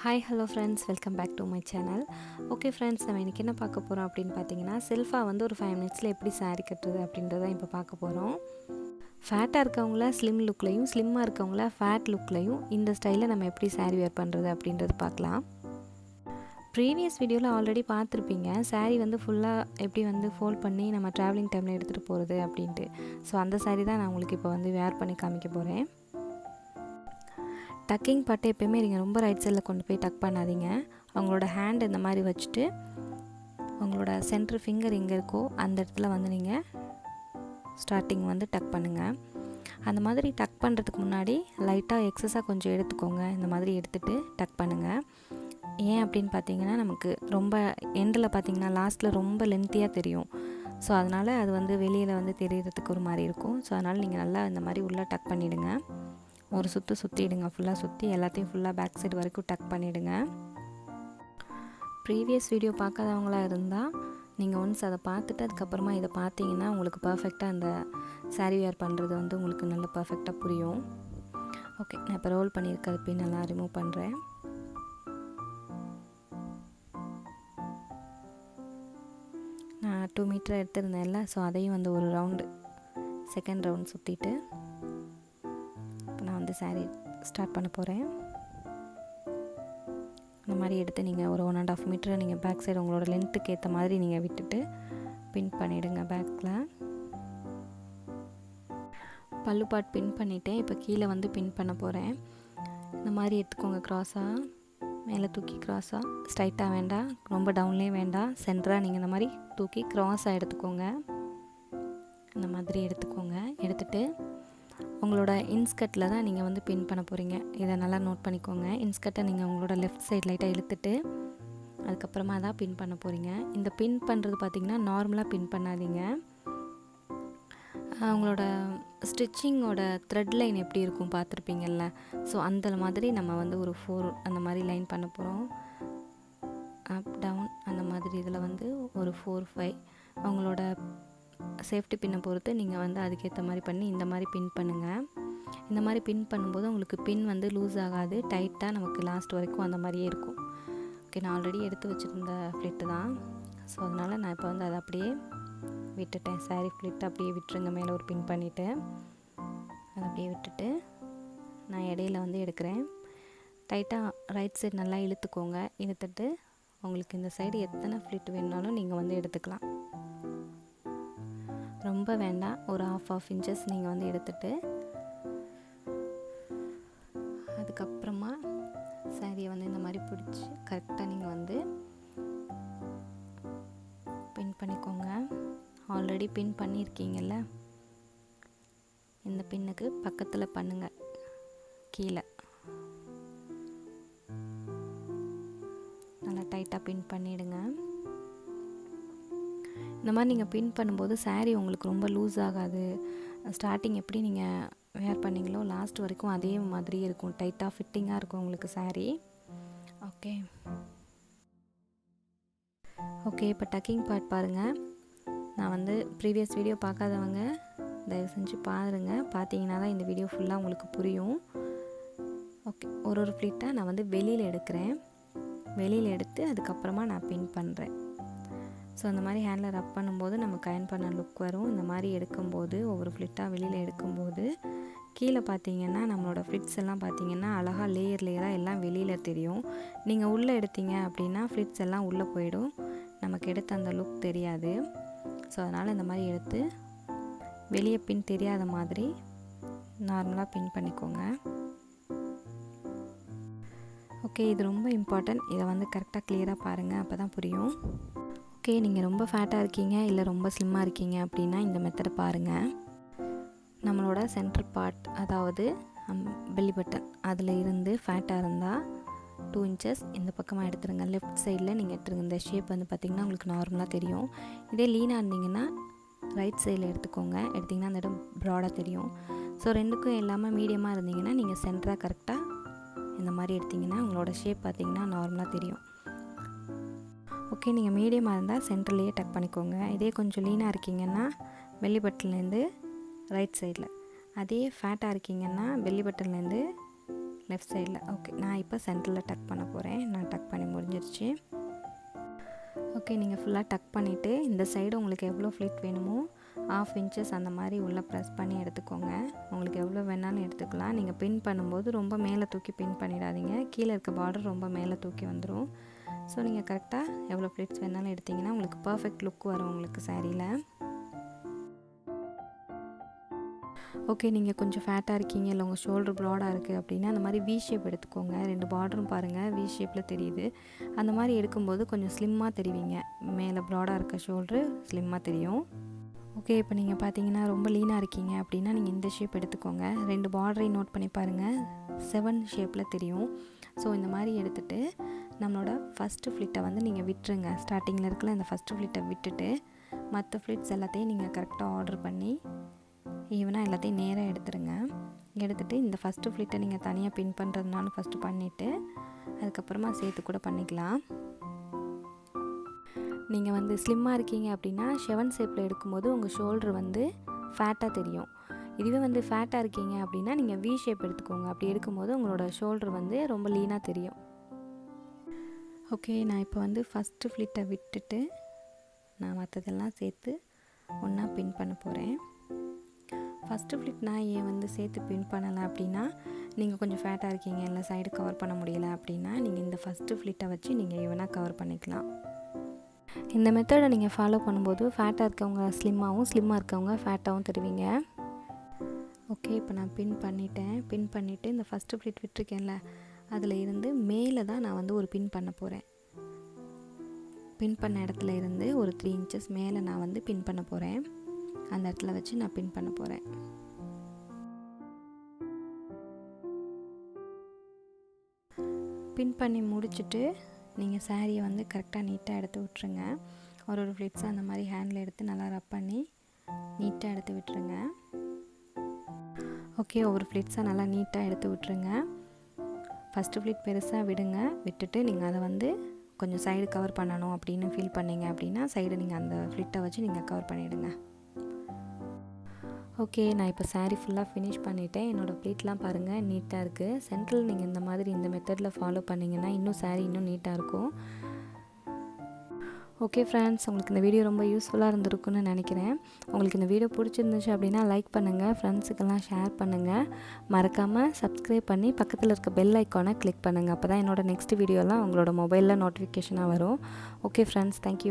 Hi hello friends, welcome back to my channel. Okay friends, நம்ம இன்றைக்கி என்ன பார்க்க போகிறோம் அப்படின்னு பார்த்தீங்கன்னா, செல்ஃபாக வந்து ஒரு 5 மினிட்ஸில் எப்படி சாரீ கட்டுறது அப்படின்றத இப்போ பார்க்க போகிறோம். ஃபேட்டாக இருக்கவங்கள ஸ்லிம் லுக்லையும், ஸ்லிம்மாக இருக்கவங்கள ஃபேட் லுக்லையும் இந்த ஸ்டைலில் நம்ம எப்படி சாரீ வேர் பண்ணுறது அப்படின்றது பார்க்கலாம். ப்ரீவியஸ் வீடியோவில் ஆல்ரெடி பார்த்துருப்பீங்க, சாரீ வந்து ஃபுல்லாக எப்படி வந்து ஃபோல்ட் பண்ணி நம்ம ட்ராவலிங் டைமில் எடுத்துகிட்டு போகிறது அப்படின்ட்டு. ஸோ அந்த சாரீ தான் நான் உங்களுக்கு இப்போ வந்து வேர் பண்ணி காமிக்க போகிறேன். டக்கிங் பாட்டு எப்போயுமே நீங்கள் ரொம்ப ரைட் சைடில் கொண்டு போய் டக் பண்ணாதீங்க. அவங்களோட ஹேண்ட் இந்த மாதிரி வச்சுட்டு உங்களோட சென்ட்ரு ஃபிங்கர் எங்கே இருக்கோ அந்த இடத்துல வந்து நீங்கள் ஸ்டார்டிங் வந்து டக் பண்ணுங்கள். அந்த மாதிரி டக் பண்ணுறதுக்கு முன்னாடி லைட்டாக எக்ஸஸாக கொஞ்சம் எடுத்துக்கோங்க. இந்த மாதிரி எடுத்துகிட்டு டக் பண்ணுங்கள். ஏன் அப்படின்னு பார்த்தீங்கன்னா, நமக்கு ரொம்ப எண்டில் பார்த்தீங்கன்னா லாஸ்ட்டில் ரொம்ப லென்த்தியாக தெரியும். ஸோ அதனால் அது வந்து வெளியில் வந்து தெரியறதுக்கு ஒரு மாதிரி இருக்கும். ஸோ அதனால் நீங்கள் நல்லா இந்த மாதிரி உள்ளே டக் பண்ணிவிடுங்க. ஒரு சுற்றிடுங்க, ஃபுல்லாக சுற்றி எல்லாத்தையும் ஃபுல்லாக பேக் சைடு வரைக்கும் டக் பண்ணிவிடுங்க. ப்ரீவியஸ் வீடியோ பார்க்காதவங்களா இருந்தால் நீங்கள் ஒன்ஸ் அதை பார்த்துட்டு அதுக்கப்புறமா இதை பார்த்தீங்கன்னா உங்களுக்கு பர்ஃபெக்டாக அந்த சாரீ வேர் பண்ணுறது வந்து உங்களுக்கு நல்ல பர்ஃபெக்டாக புரியும். ஓகே, நான் இப்போ ரோல் பண்ணியிருக்கிறது பின் நல்லா ரிமூவ் பண்ணுறேன். நான் 2 மீட்டர் எடுத்திருந்தேன்ல, ஸோ அதையும் வந்து ஒரு ரவுண்டு செகண்ட் ரவுண்ட் சுற்றிட்டு நான் வந்து சாரீ ஸ்டார்ட் பண்ண போகிறேன். இந்த மாதிரி எடுத்து நீங்கள் ஒரு 1.5 மீட்டரை நீங்கள் பேக் சைடு உங்களோட லென்த்துக்கு ஏற்ற மாதிரி நீங்கள் விட்டுட்டு பின் பண்ணிவிடுங்க. பேக்கில் பல்லு பார்ட் பின் பண்ணிவிட்டேன். இப்போ கீழே வந்து பின் பண்ண போகிறேன். இந்த மாதிரி எடுத்துக்கோங்க. க்ராஸாக மேலே தூக்கி க்ராஸாக, ஸ்ட்ரைட்டாக வேண்டாம், ரொம்ப டவுன்லேயும் வேண்டாம், சென்டராக நீங்கள் இந்த மாதிரி தூக்கி க்ராஸாக எடுத்துக்கோங்க. இந்த மாதிரி எடுத்துக்கோங்க. எடுத்துகிட்டு உங்களோட இன்ஸ்கர்ட்டில் தான் நீங்கள் வந்து பின் பண்ண போகிறீங்க. இதை நல்லா நோட் பண்ணிக்கோங்க. இன்ஸ்கர்ட்டை நீங்கள் உங்களோட லெஃப்ட் சைட் லைட்டாக இழுத்துட்டு அதுக்கப்புறமா தான் பின் பண்ண போகிறீங்க. இந்த பின் பண்ணுறது பார்த்திங்கன்னா நார்மலாக பின் பண்ணாதீங்க. உங்களோட ஸ்டிச்சிங்கோட த்ரெட் லைன் எப்படி இருக்கும் பார்த்துருப்பீங்கள்ல, ஸோ அந்த மாதிரி நம்ம வந்து ஒரு 4 அந்த மாதிரி லைன் பண்ண போகிறோம். அப் டவுன் அந்த மாதிரி இதில் வந்து ஒரு 4, 5 அவங்களோட சேஃப்டி பின்னை பொறுத்து நீங்கள் வந்து அதுக்கேற்ற மாதிரி பண்ணி இந்த மாதிரி பின் பண்ணுங்கள். இந்த மாதிரி பின் பண்ணும்போது உங்களுக்கு பின் வந்து லூஸ் ஆகாது, டைட்டாக நமக்கு லாஸ்ட் வரைக்கும் அந்த மாதிரியே இருக்கும். ஓகே, நான் ஆல்ரெடி எடுத்து வச்சுருந்த ஃப்ளிட்டு தான். ஸோ அதனால் நான் இப்போ வந்து அதை அப்படியே விட்டுட்டேன். சாரீ ஃப்ளிட் அப்படியே விட்டுருங்க. மேலே ஒரு பின் பண்ணிவிட்டு அதை அப்படியே விட்டுட்டு நான் இடையில வந்து எடுக்கிறேன். டைட்டாக ரைட் சைடு நல்லா இழுத்துக்கோங்க. இழுத்துட்டு உங்களுக்கு இந்த சைடு எத்தனை ஃப்ளிட் வேணுனாலும் நீங்கள் வந்து எடுத்துக்கலாம். ரொம்ப வேண்டாம், ஒரு half இன்ச்சஸ் நீங்கள் வந்து எடுத்துட்டு அதுக்கப்புறமா சாரியை வந்து இந்த மாதிரி பிடிச்சி கரெக்டாக நீங்கள் வந்து பின் பண்ணிக்கோங்க. ஆல்ரெடி பின் பண்ணியிருக்கீங்கல்ல, இந்த பின்னுக்கு பக்கத்தில் பண்ணுங்கள். கீழே நல்லா டைட்டாக பின் பண்ணிவிடுங்க. இந்த மாதிரி நீங்கள் பின் பண்ணும்போது சாரீ உங்களுக்கு ரொம்ப லூஸ் ஆகாது. ஸ்டார்டிங் எப்படி நீங்கள் வேர் பண்ணிங்களோ லாஸ்ட் வரைக்கும் அதே மாதிரியே இருக்கும். டைட்டாக ஃபிட்டிங்காக இருக்கும் உங்களுக்கு சாரீ. ஓகே, இப்போ டக்கிங் பார்ட் பாருங்கள். நான் வந்து ப்ரீவியஸ் வீடியோ பார்க்காதவங்க தயவு செஞ்சு பாருங்கள். பார்த்தீங்கன்னா தான் இந்த வீடியோ ஃபுல்லாக உங்களுக்கு புரியும். ஓகே, ஒரு ஃப்ளிட்டாக நான் வந்து வெளியில் எடுக்கிறேன். வெளியில் எடுத்து அதுக்கப்புறமா நான் பின் பண்ணுறேன். ஸோ அந்த மாதிரி ஹேண்டில் ரப் பண்ணும்போது நமக்கு அயர்ன் பண்ண லுக் வரும். இந்த மாதிரி எடுக்கும்போது ஒவ்வொரு ஃப்ளிட்டாக வெளியில் எடுக்கும்போது கீழே பார்த்தீங்கன்னா நம்மளோட ஃப்ளிட்ஸ் எல்லாம் பார்த்தீங்கன்னா அழகாக லேயராக எல்லாம் வெளியில் தெரியும். நீங்கள் உள்ளே எடுத்தீங்க அப்படின்னா ஃப்ளிட்ஸ் எல்லாம் உள்ளே போயிடும், நமக்கு எடுத்த அந்த லுக் தெரியாது. ஸோ அதனால் இந்த மாதிரி எடுத்து வெளியே பின் தெரியாத மாதிரி நார்மலாக பின் பண்ணிக்கோங்க. ஓகே, இது ரொம்ப இம்பார்ட்டன்ட். இதை வந்து கரெக்டாக கிளியராக பாருங்கள், அப்போ தான் புரியும். ஓகே, நீங்கள் ரொம்ப ஃபேட்டாக இருக்கீங்க இல்லை ரொம்ப ஸ்லிம்மாக இருக்கீங்க அப்படின்னா இந்த மெத்தடை பாருங்கள். நம்மளோட சென்டர் பார்ட், அதாவது பெல்லி பட்டன், அதில் இருந்து ஃபேட்டாக இருந்தால் 2 இன்ச்சஸ் இந்த பக்கமாக எடுத்துருங்க. லெஃப்ட் சைடில் நீங்கள் எடுத்துருங்க. இந்த ஷேப் வந்து பார்த்திங்கன்னா உங்களுக்கு நார்மலாக தெரியும். இதே லீனாக இருந்தீங்கன்னா ரைட் சைடில் எடுத்துக்கோங்க. எடுத்திங்கன்னா அந்த இடம் ப்ராடாக தெரியும். ஸோ ரெண்டுக்கும் எல்லாமே மீடியமாக இருந்தீங்கன்னா நீங்கள் சென்டராக கரெக்டாக இந்த மாதிரி எடுத்திங்கன்னா உங்களோட ஷேப் பார்த்திங்கன்னா நார்மலாக தெரியும். ஓகே, நீங்கள் மீடியமாக இருந்தால் சென்டர்லேயே டக் பண்ணிக்கோங்க. இதே கொஞ்சம் லீனாக இருக்கீங்கன்னா பெல்லி பட்டன்லேருந்து ரைட் சைடில், அதே ஃபேட்டாக இருக்கீங்கன்னா பெல்லி பட்டன்லேருந்து லெஃப்ட் சைடில். ஓகே, நான் இப்போ சென்டரில் டக் பண்ண போகிறேன். நான் டக் பண்ணி முடிஞ்சிருச்சு. ஓகே, நீங்கள் ஃபுல்லாக டக் பண்ணிவிட்டு இந்த சைடு உங்களுக்கு எவ்வளோ ஃப்ளிட் வேணுமோ 1/2 இன்ச்சஸ் அந்த மாதிரி உள்ளே ப்ரெஸ் பண்ணி எடுத்துக்கோங்க. உங்களுக்கு எவ்வளோ வேணாலும் எடுத்துக்கலாம். நீங்கள் பின் பண்ணும்போது ரொம்ப மேலே தூக்கி பின் பண்ணிடாதீங்க. கீழே இருக்க பார்டர் ரொம்ப மேலே தூக்கி வந்துடும். ஸோ நீங்கள் கரெக்டாக எவ்வளோ ஃப்ளிட்ஸ் வேணாலும் எடுத்திங்கன்னா உங்களுக்கு பர்ஃபெக்ட் லுக் வரும் உங்களுக்கு சாரியில். ஓகே, நீங்கள் கொஞ்சம் ஃபேட்டாக இருக்கீங்க, இல்லை உங்கள் ஷோல்டர் ப்ராடாக இருக்குது அப்படின்னா அந்த மாதிரி வி ஷேப் எடுத்துக்கோங்க. 2 பார்டரும் பாருங்கள் வி ஷேப்பில் தெரியுது. அந்த மாதிரி எடுக்கும்போது கொஞ்சம் ஸ்லிம்மாக தெரிவிங்க. மேலே ப்ராடாக இருக்க ஷோல்ட்ரு ஸ்லிம்மாக தெரியும். ஓகே, இப்போ நீங்கள் பார்த்தீங்கன்னா ரொம்ப லீனாக இருக்கீங்க அப்படின்னா நீங்கள் இந்த ஷேப் எடுத்துக்கோங்க. 2 பார்டரையும் நோட் பண்ணி பாருங்கள், 7 ஷேப்பில் தெரியும். ஸோ இந்த மாதிரி எடுத்துகிட்டு நம்மளோட ஃபஸ்ட்டு ஃப்ளிட்டை வந்து நீங்கள் விட்டுருங்க. ஸ்டார்டிங்கில் இருக்கல இந்த ஃபஸ்ட்டு ஃப்ளிட்டை விட்டுட்டு மற்ற ஃப்ளிட்ஸ் எல்லாத்தையும் நீங்கள் கரெக்டாக ஆர்டர் பண்ணி ஈவனாக எல்லாத்தையும் நேராக எடுத்துருங்க. எடுத்துகிட்டு இந்த ஃபஸ்ட்டு ஃப்ளிட்டை நீங்கள் தனியாக பின் பண்ணுறதுனாலும் ஃபஸ்ட்டு பண்ணிவிட்டு அதுக்கப்புறமா சேர்த்து கூட பண்ணிக்கலாம். நீங்கள் வந்து ஸ்லிம்மாக இருக்கீங்க அப்படின்னா 7 ஷேப்பில் எடுக்கும்போது உங்கள் ஷோல்டர் வந்து ஃபேட்டாக தெரியும். இதுவே வந்து ஃபேட்டாக இருக்கீங்க அப்படின்னா நீங்கள் வி ஷேப் எடுத்துக்கோங்க. அப்படி எடுக்கும்போது உங்களோட ஷோல்டர் வந்து ரொம்ப லீனாக தெரியும். ஓகே, நான் இப்போ வந்து ஃபஸ்ட்டு ஃப்ளிட்டை விட்டுட்டு நான் மற்றதெல்லாம் சேர்த்து ஒன்றா பின் பண்ண போகிறேன். ஃபஸ்ட்டு ஃப்ளிட் நான் ஏன் வந்து சேர்த்து பின் பண்ணலை அப்படின்னா, நீங்கள் கொஞ்சம் ஃபேட்டாக இருக்கீங்க, இல்லை சைடு கவர் பண்ண முடியலை அப்படின்னா நீங்கள் இந்த ஃபஸ்ட்டு ஃப்ளிட்டை வச்சு நீங்கள் ஈவனாக கவர் பண்ணிக்கலாம். இந்த மெத்தடை நீங்கள் ஃபாலோ பண்ணும்போது ஃபேட்டாக இருக்கவங்க ஸ்லிம்மாகவும், ஸ்லிம்மாக இருக்கவங்க ஃபேட்டாகவும் தெரிவிங்க. ஓகே, இப்போ நான் பின் பண்ணிட்டேன். பின் பண்ணிவிட்டு இந்த ஃபஸ்ட்டு ஃப்ளிட் விட்டுருக்கேன்ல, அதில் இருந்து மேலே தான் நான் வந்து ஒரு பின் பண்ண போகிறேன். பின் பண்ண இடத்துல இருந்து ஒரு 3 இன்ச்சஸ் மேலே நான் வந்து பின் பண்ண போகிறேன். அந்த இடத்துல வச்சு நான் பின் பண்ண போகிறேன். பின் பண்ணி முடிச்சுட்டு நீங்கள் சாரியை வந்து கரெக்டாக நீட்டாக எடுத்து விட்டுருங்க. ஒரு ஃப்ளிட்ஸை அந்த மாதிரி ஹேண்டில் எடுத்து நல்லா ரப் பண்ணி நீட்டாக எடுத்து விட்டுருங்க. ஓகே, ஒவ்வொரு ஃப்ளிட்ஸாக நல்லா நீட்டாக எடுத்து விட்டுருங்க. ஃபஸ்ட்டு ஃப்ளிட் பெருசாக விடுங்க. விட்டுட்டு நீங்கள் அதை வந்து கொஞ்சம் சைடு கவர் பண்ணணும் அப்படின்னு ஃபீல் பண்ணிங்க அப்படின்னா சைடு நீங்கள் அந்த ஃப்ளிட்டை வச்சு நீங்கள் கவர் பண்ணிவிடுங்க. ஓகே, நான் இப்போ சாரீ ஃபுல்லாக ஃபினிஷ் பண்ணிவிட்டேன். என்னோடய ப்ளீட்லாம் பாருங்கள் நீட்டாக இருக்குது. சென்ட்ரல் நீங்கள் இந்த மாதிரி இந்த மெத்தடில் ஃபாலோ பண்ணிங்கன்னா இன்னும் சாரீ இன்னும் நீட்டாக இருக்கும். ஓகே ஃப்ரெண்ட்ஸ், உங்களுக்கு இந்த வீடியோ ரொம்ப யூஸ்ஃபுல்லாக இருந்திருக்குன்னு நினைக்கிறேன். உங்களுக்கு இந்த வீடியோ பிடிச்சிருந்துச்சு அப்படின்னா லைக் பண்ணுங்கள், ஃப்ரெண்ட்ஸுக்கெல்லாம் ஷேர் பண்ணுங்கள். மறக்காமல் சப்ஸ்கிரைப் பண்ணி பக்கத்தில் இருக்க பெல் ஐக்கானை கிளிக் பண்ணுங்கள். அப்போ தான் என்னோடய நெக்ஸ்ட் வீடியோலாம் உங்களோட மொபைலில் நோட்டிஃபிகேஷனாக வரும். Okay friends, thank you.